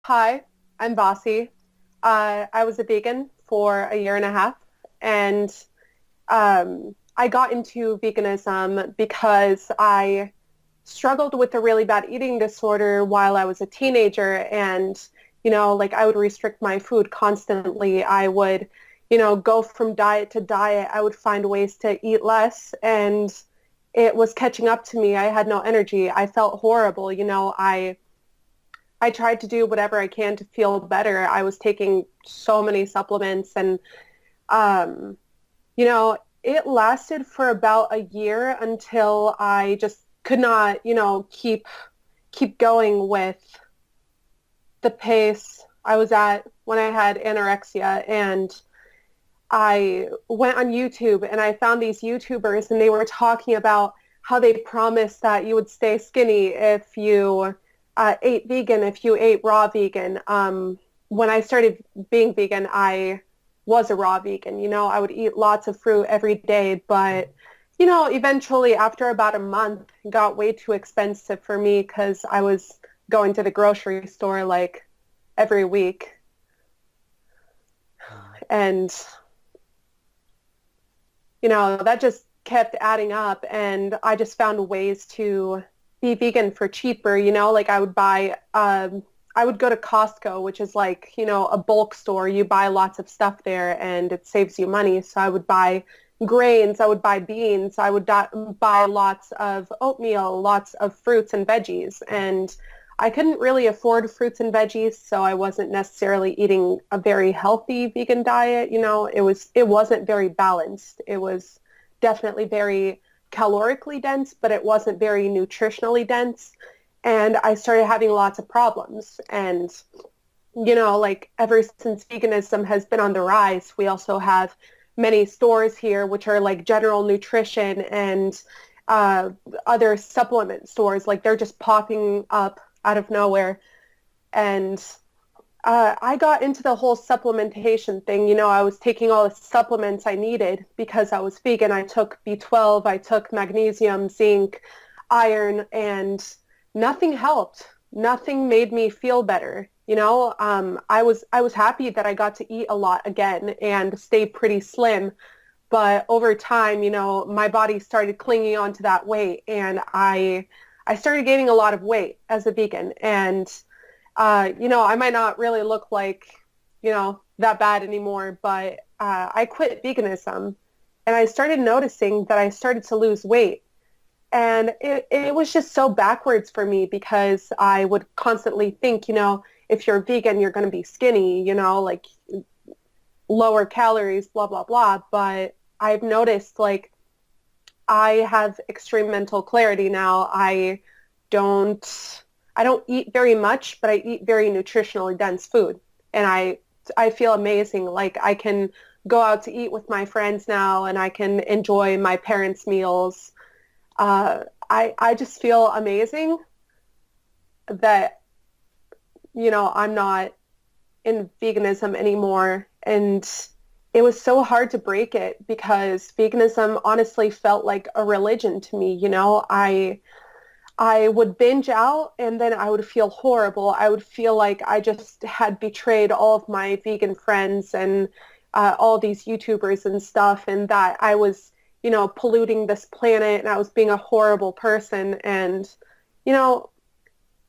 Hi, I'm Vasi. I was a vegan for a year and a half, and I got into veganism because I struggled with a really bad eating disorder while I was a teenager, and like I would restrict my food constantly. I would, go from diet to diet. I would find ways to eat less, and it was catching up to me. I had no energy. I felt horrible. I tried to do whatever I can to feel better. I was taking so many supplements and um, it lasted for about a year until I just could not, keep going with the pace I was at when I had anorexia. And I went on YouTube and I found these YouTubers and they were talking about how they promised that you would stay skinny if you ate vegan, if you ate raw vegan. When I started being vegan, I was a raw vegan. I would eat lots of fruit every day, but eventually after about a month, it got way too expensive for me because I was going to the grocery store like every week. Mm. And that just kept adding up and I just found ways to be vegan for cheaper, like I would go to Costco, which is like, a bulk store. You buy lots of stuff there and it saves you money. So I would buy grains, I would buy beans, buy lots of oatmeal, lots of fruits and veggies. And I couldn't really afford fruits and veggies, so I wasn't necessarily eating a very healthy vegan diet. It wasn't very balanced. It was definitely very calorically dense, but it wasn't very nutritionally dense. And I started having lots of problems. And, like ever since veganism has been on the rise, we also have many stores here which are like general nutrition and uh, other supplement stores. Like they're just popping up out of nowhere. And I got into the whole supplementation thing. I was taking all the supplements I needed because I was vegan. I took B12, I took magnesium, zinc, iron, and nothing helped. Nothing made me feel better. I was happy that I got to eat a lot again and stay pretty slim. But over time, my body started clinging onto that weight, and I started gaining a lot of weight as a vegan. And I might not really look like, that bad anymore, but I quit veganism and I started noticing that I started to lose weight. And it was just so backwards for me because I would constantly think, if you're vegan, you're going to be skinny, like lower calories, blah, blah, blah. But I've noticed like I have extreme mental clarity now. Don't I don't eat very much, but I eat very nutritionally dense food. And I feel amazing. Like I can go out to eat with my friends now and I can enjoy my parents' meals. I just feel amazing that, I'm not in veganism anymore. And it was so hard to break it because veganism honestly felt like a religion to me. I would binge out and then I would feel horrible. I would feel like I just had betrayed all of my vegan friends and all these YouTubers and stuff, and that I was, polluting this planet and I was being a horrible person. And, you know,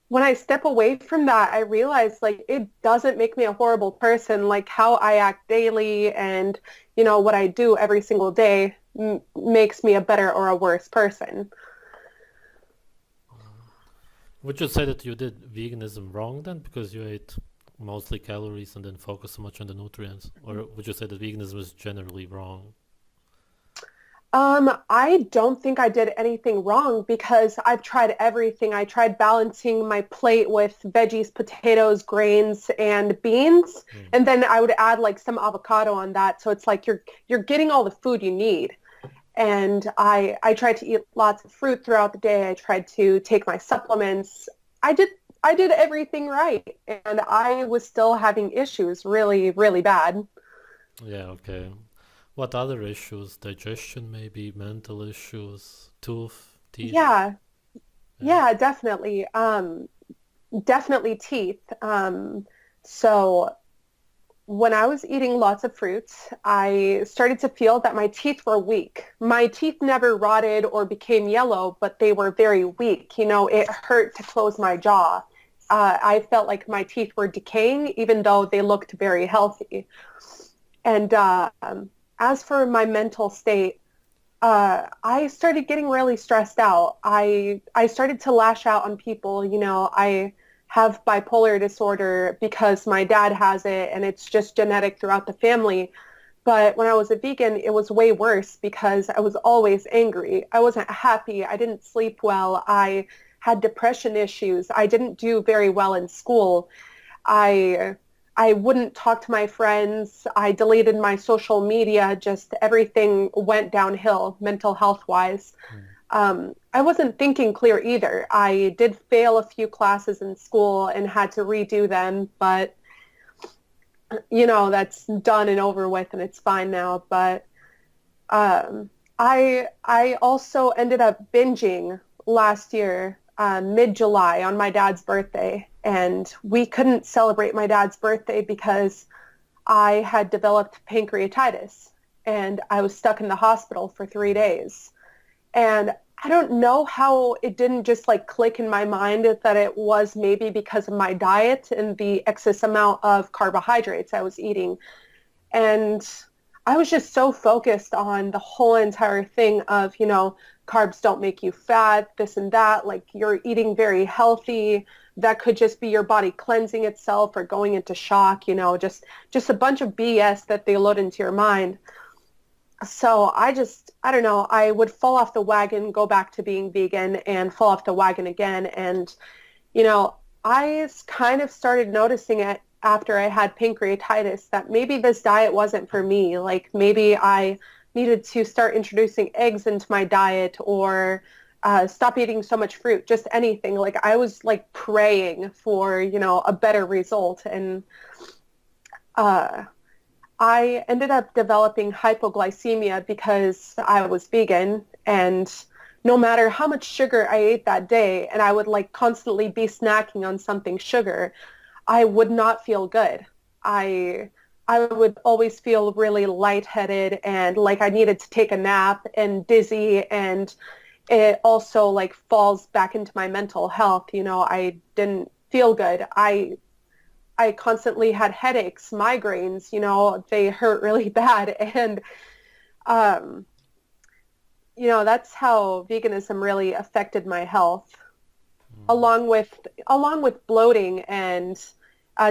when I step away from that, I realize like it doesn't make me a horrible person. Like how I act daily and, what I do every single day makes me a better or a worse person. Would you say that you did veganism wrong then because you ate mostly calories and then focused so much on the nutrients? Or would you say that veganism is generally wrong? I don't think I did anything wrong because I've tried everything. I tried balancing my plate with veggies, potatoes, grains, and beans, Mm. and then I would add like some avocado on that. So it's like you're getting all the food you need. And I tried to eat lots of fruit throughout the day. I tried to take my supplements. I did I did everything right, and I was still having issues really, really bad. Yeah, okay. What other issues? Digestion, maybe mental issues, teeth? Yeah, Yeah. yeah, definitely. definitely teeth. So when I was eating lots of fruits, I started to feel that my teeth were weak. My teeth never rotted or became yellow, but they were very weak. You know, it hurt to close my jaw. I felt like my teeth were decaying, even though they looked very healthy. And as for my mental state, I started getting really stressed out. I started to lash out on people. You know, I have bipolar disorder because my dad has it, and it's just genetic throughout the family. But when I was a vegan, it was way worse because I was always angry. I wasn't happy. I didn't sleep well. I had depression issues. I didn't do very well in school. I I wouldn't talk to my friends. I deleted my social media. Just everything went downhill mental health wise. Mm. I wasn't thinking clear either. I did fail a few classes in school and had to redo them, but you know, that's done and over with and it's fine now. But I also ended up binging last year, mid-July on my dad's birthday, and we couldn't celebrate my dad's birthday because I had developed pancreatitis and I was stuck in the hospital for 3 days. And I don't know how it didn't just like click in my mind that it was maybe because of my diet and the excess amount of carbohydrates I was eating. And I was just so focused on the whole entire thing of, you know, carbs don't make you fat, this and that, like you're eating very healthy. That could just be your body cleansing itself or going into shock, you know, just a bunch of BS that they load into your mind. So I don't know, I would fall off the wagon, go back to being vegan and fall off the wagon again. And, you know, I kind of started noticing it after I had pancreatitis that maybe this diet wasn't for me. Like maybe I needed to start introducing eggs into my diet or stop eating so much fruit, just anything. Like I was like praying for, you know, a better result. And uh, I ended up developing hypoglycemia because I was vegan, and no matter how much sugar I ate that day, and I would like constantly be snacking on something sugar, I would not feel good. I I would always feel really lightheaded and like I needed to take a nap and dizzy, and it also like falls back into my mental health. You know, I didn't feel good. I constantly had headaches, migraines, you know, they hurt really bad. And, um, you know, that's how veganism really affected my health, Mm. along with, along with bloating and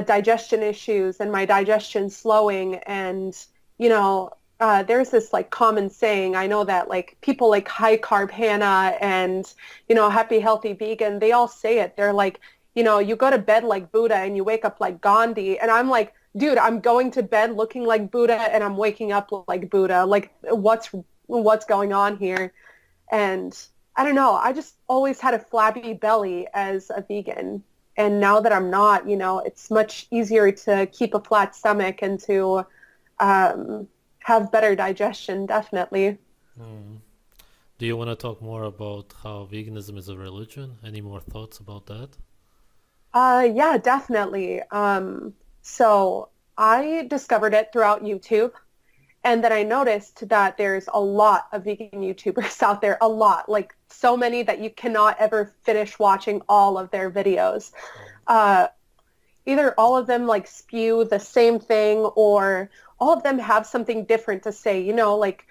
digestion issues and my digestion slowing. And, you know, there's this like common saying. I know that like people like high carb Hannah and, you know, happy healthy vegan, they all say it. They're like, you know, you go to bed like Buddha and you wake up like Gandhi. And I'm like, dude, I'm going to bed looking like Buddha and I'm waking up like Buddha. Like what's going on here? And I don't know. I just always had a flabby belly as a vegan. And now that I'm not, you know, it's much easier to keep a flat stomach and to have better digestion, definitely. Mm. Do you want to talk more about how veganism is a religion? Any more thoughts about that? Yeah, definitely. So I discovered it throughout YouTube. And then I noticed that there's a lot of vegan YouTubers out there, a lot, like so many that you cannot ever finish watching all of their videos. Uh, Either all of them like spew the same thing or all of them have something different to say, you know, like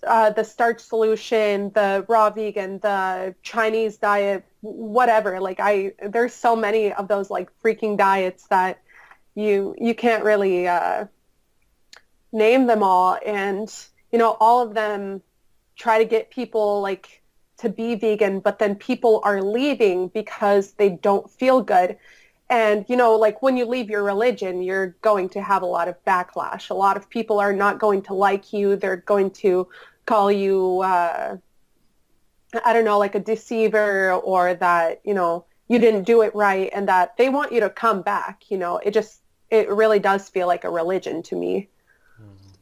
the starch solution, the raw vegan, the Chinese diet, whatever. Like there's so many of those like freaking diets that you can't really name them all. And, you know, all of them try to get people like to be vegan, but then people are leaving because they don't feel good. And, you know, like when you leave your religion, you're going to have a lot of backlash. A lot of people are not going to like you. They're going to call you, I don't know, like a deceiver, or that, you know, you didn't do it right and that they want you to come back. You know, it really does feel like a religion to me. Mm.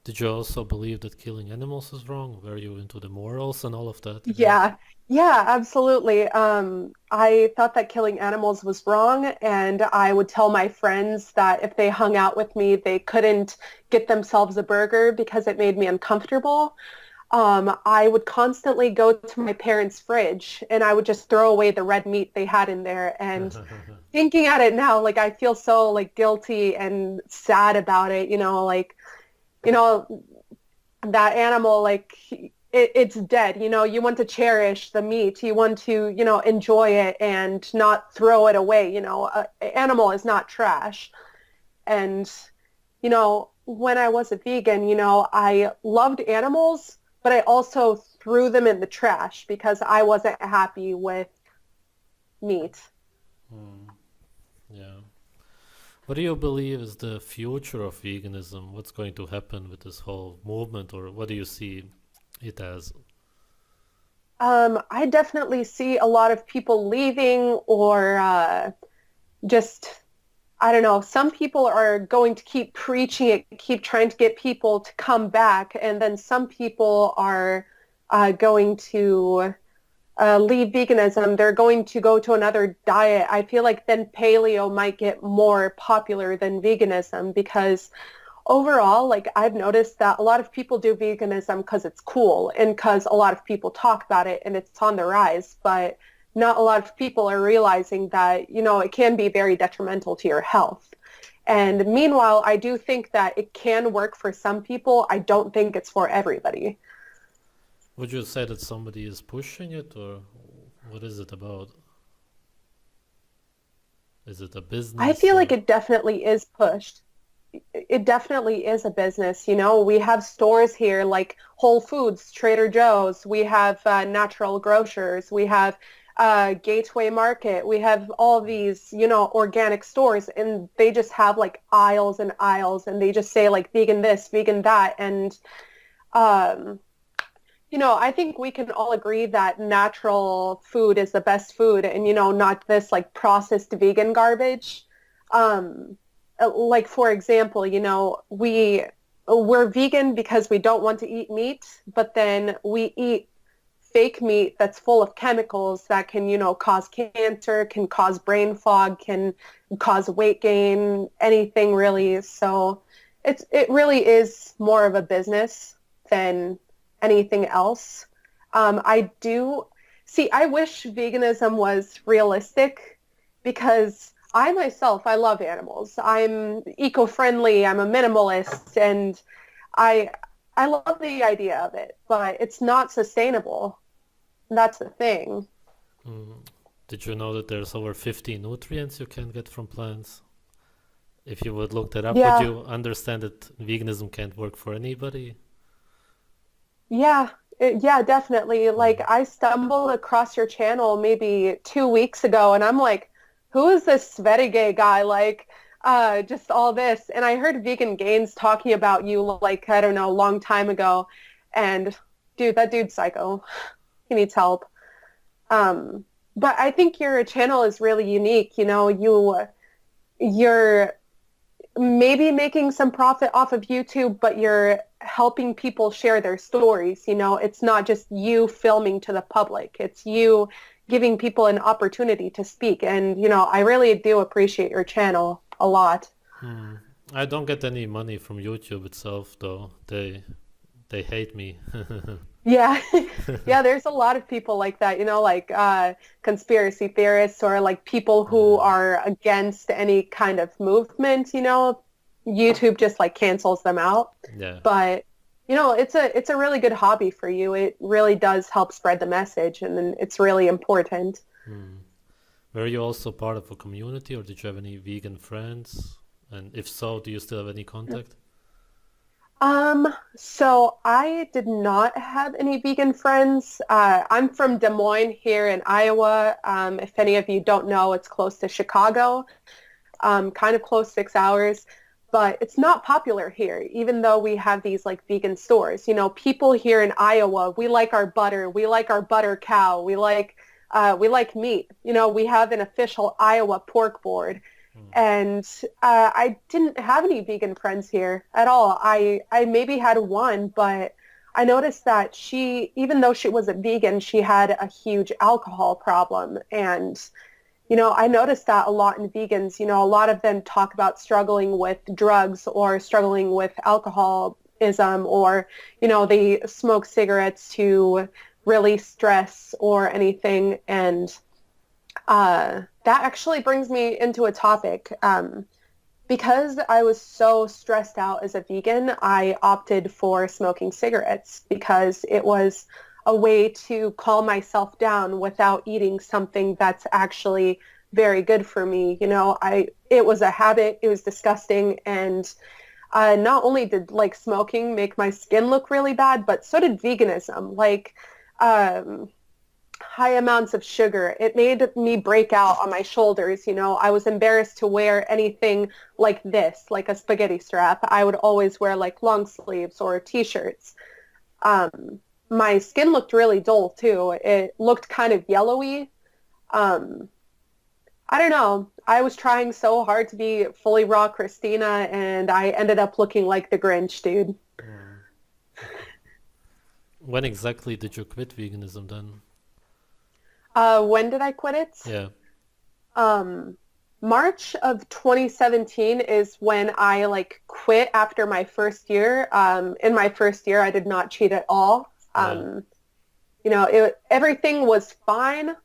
Did you also believe that killing animals is wrong? Were you into the morals and all of that again? Yeah, yeah, absolutely. I thought that killing animals was wrong, and I would tell my friends that if they hung out with me, they couldn't get themselves a burger because it made me uncomfortable. I would constantly go to my parents' fridge and I would just throw away the red meat they had in there. And thinking at it now, like I feel so like guilty and sad about it, you know, that animal, like it's dead, you want to cherish the meat. You want to, enjoy it and not throw it away. An animal is not trash. And when I was a vegan, I loved animals, but I also threw them in the trash because I wasn't happy with meat. Hmm. Yeah. What do you believe is the future of veganism? What's going to happen with this whole movement, or what do you see it as? I definitely see a lot of people leaving or just I don't know. Some people are going to keep preaching it, keep trying to get people to come back, and then some people are going to leave veganism. They're going to go to another diet. I feel like then paleo might get more popular than veganism because overall, like I've noticed that a lot of people do veganism because it's cool and because a lot of people talk about it and it's on the rise, but not a lot of people are realizing that, it can be very detrimental to your health. And meanwhile, I do think that it can work for some people. I don't think it's for everybody. Would you say that somebody is pushing it, or what is it about? Is it a I business feel like or? it definitely is pushed. It definitely is a business. We have stores here like Whole Foods, Trader Joe's. We have natural grocers. We have Gateway Market. We have all these, organic stores, and they just have like aisles and aisles, and they just say like vegan this, vegan that. And, um, I think we can all agree that natural food is the best food and, not this like processed vegan garbage. Um, like for example, we're vegan because we don't want to eat meat, but then we eat fake meat that's full of chemicals that can, cause cancer, can cause brain fog, can cause weight gain, anything really. So it really is more of a business than anything else. I do see, I wish veganism was realistic because I myself, I love animals. I'm eco-friendly, I'm a minimalist, and I I love the idea of it, but it's not sustainable. That's the thing. Mm, did you know that there's over 50 nutrients you can get from plants? If you would look that up, would Yeah, you understand that veganism can't work for anybody? yeah, yeah, definitely. Like Mm. I stumbled across your channel maybe 2 weeks ago, and I'm like, who is this Sverige guy? Like, just all this. And I heard Vegan Gains talking about you like, I don't know, a long time ago. And dude, that dude's psycho. He needs help. Um, but I think your channel is really unique. You're maybe making some profit off of YouTube, but you're helping people share their stories. It's not just you filming to the public. It's you giving people an opportunity to speak. And, I really do appreciate your channel a lot. Hmm. I don't get any money from YouTube itself, though. They hate me. Yeah. Yeah, there's a lot of people like that, like conspiracy theorists or like people who Yeah, are against any kind of movement, YouTube just like cancels them out. yeah. But it's a really good hobby for you. It really does help spread the message and then it's really important. Hmm. Were you also part of a community, or did you have any vegan friends? And if so, do you still have any contact? So I did not have any vegan friends. I'm from Des Moines here in Iowa. If any of you don't know, it's close to Chicago, kind of close, 6 hours, but it's not popular here, even though we have these like vegan stores. People here in Iowa, we like our butter, we like our butter cow, we like meat. We have an official Iowa pork board. And I didn't have any vegan friends here at all. I maybe had one, but I noticed that she, even though she was a vegan, she had a huge alcohol problem. And, I noticed that a lot in vegans. A lot of them talk about struggling with drugs or struggling with alcoholism, or, they smoke cigarettes to release stress or anything. And that actually brings me into a topic. Because I was so stressed out as a vegan, I opted for smoking cigarettes because it was a way to calm myself down without eating something that's actually very good for me. It was a habit. It was disgusting. And not only did like smoking make my skin look really bad, but so did veganism. Like, um, high amounts of sugar. It made me break out on my shoulders. I was embarrassed to wear anything like this, like a spaghetti strap. I would always wear like long sleeves or t-shirts. My skin looked really dull too. It looked kind of yellowy. Um, I don't know. I was trying so hard to be fully raw Christina, and I ended up looking like the Grinch, dude. Mm. When exactly did you quit veganism then? When did I quit it? Yeah. Um, March of 2017 is when I like quit after my first year. In my first year, I did not cheat at all. Yeah. Everything was fine.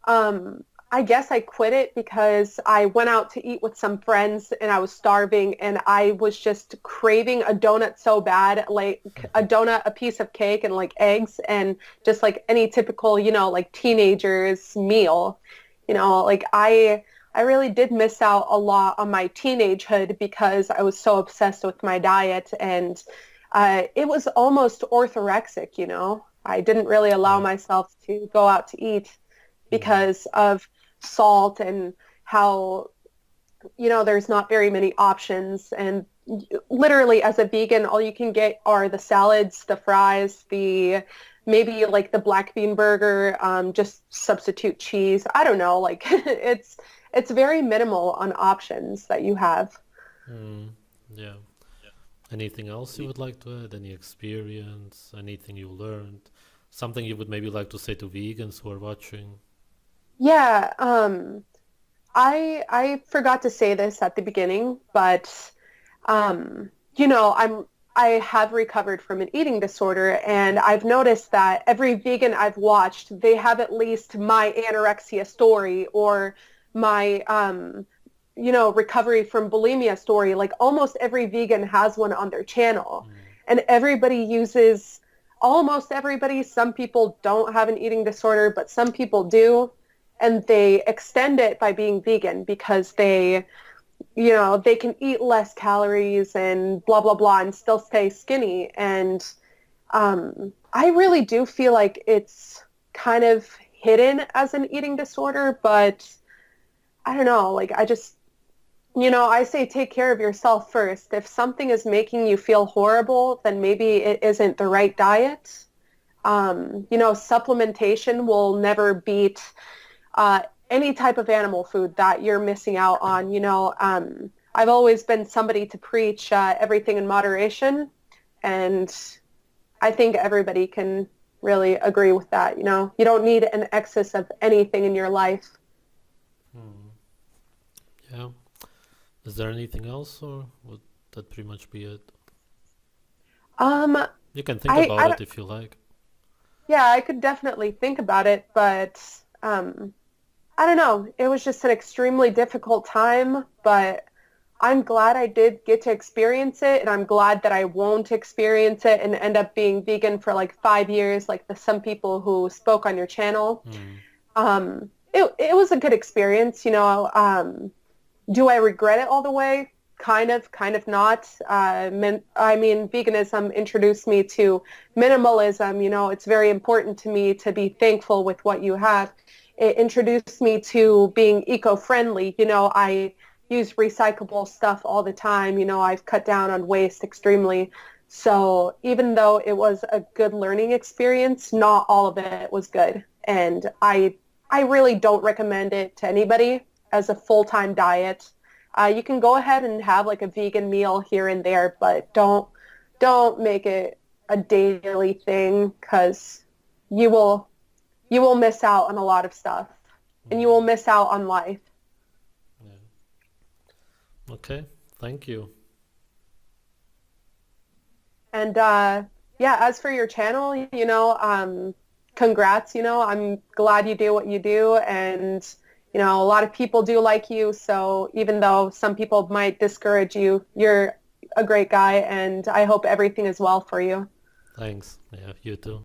Um, I guess I quit it because I went out to eat with some friends and I was starving and I was just craving a donut so bad, like a donut, a piece of cake and like eggs and just like any typical, like teenager's meal. Like I really did miss out a lot on my teenagehood because I was so obsessed with my diet, and it was almost orthorexic. I didn't really allow Yeah. myself to go out to eat Mm. because of salt and how, there's not very many options. And literally as a vegan, all you can get are the salads, the fries, the maybe like the black bean burger, just substitute cheese. I don't know. Like it's very minimal on options that you have. Mm. Yeah. Anything else you would like to add? Any experience? Anything you learned? Something you would maybe like to say to vegans who are watching? Yeah, I forgot to say this at the beginning, but I have recovered from an eating disorder, and I've noticed that every vegan I've watched, they have at least my anorexia story or my recovery from bulimia story. Like almost every vegan has one on their channel, Mm. and everybody uses almost everybody. Some people don't have an eating disorder, but some people do, and they extend it by being vegan because they can eat less calories and blah, blah, blah, and still stay skinny. And I really do feel like it's kind of hidden as an eating disorder, but I don't know, like I say take care of yourself first. If something is making you feel horrible, then maybe it isn't the right diet. Supplementation will never beat uh, any type of animal food that you're missing out on. I've always been somebody to preach everything in moderation, and I think everybody can really agree with that. You don't need an excess of anything in your life. Mm. Yeah. Is there anything else, or would that pretty much be it? Um, You can think I, about I it don't, if you like. yeah, I could definitely think about it, but um, I don't know. It was just an extremely difficult time, but I'm glad I did get to experience it, and I'm glad that I won't experience it and end up being vegan for like 5 years, like some people who spoke on your channel. Mm. It was a good experience. Do I regret it all the way? Kind of not. I mean, veganism introduced me to minimalism. It's very important to me to be thankful with what you have. It introduced me to being eco-friendly. I use recyclable stuff all the time. I've cut down on waste extremely. So even though it was a good learning experience, not all of it was good. And I really don't recommend it to anybody as a full-time diet. You can go ahead and have like a vegan meal here and there, but don't make it a daily thing because you will you will miss out on a lot of stuff and you will Mm. miss out on life. Yeah. Okay. Thank you. And yeah, as for your channel, congrats, I'm glad you do what you do and a lot of people do like you, so even though some people might discourage you, you're a great guy and I hope everything is well for you. Thanks. Yeah, you too.